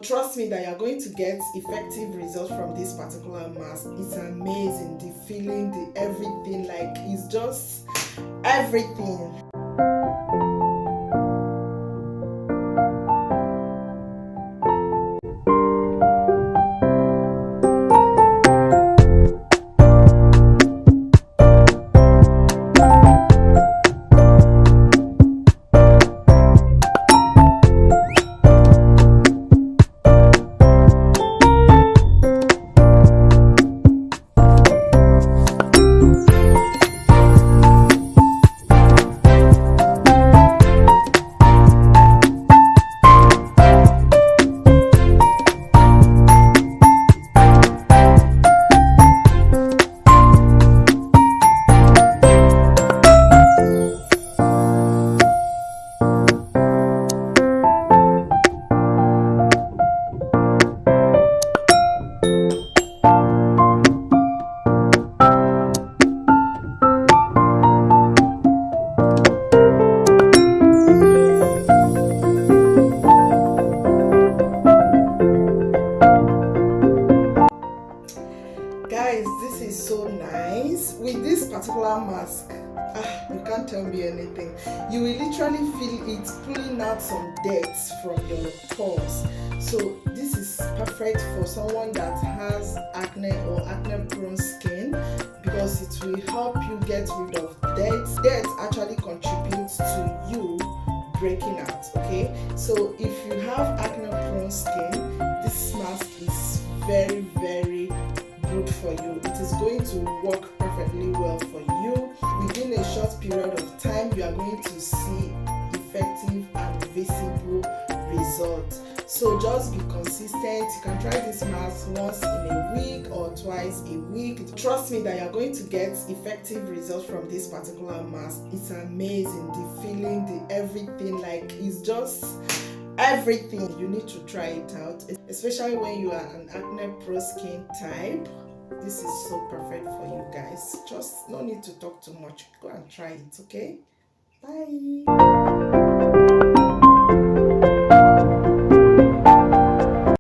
Trust me that you're going to get effective results from this particular mask. It's amazing, the feeling, the everything, like it's just everything. Guys, this is so nice. With this particular mask, you can't tell me anything. You will literally feel it pulling out some dirt from your pores. So this is perfect for someone that has acne or acne prone skin, because it will help you get rid of dirt. Dirt actually contributes to you breaking out. Okay, so if you have acne prone skin, this mask is very good for you. It is going to work perfectly well for you. Within a short period of time, you are going to see effective and visible results. So just be consistent. You can try this mask once in a week or twice a week. Trust me that you're going to get effective results from this particular mask. It's amazing, the feeling, the everything, like it's just everything. You need to try it out, especially when you are an acne prone skin type. This is so perfect for you guys. Just no need to talk too much. Go and try it, okay? Bye.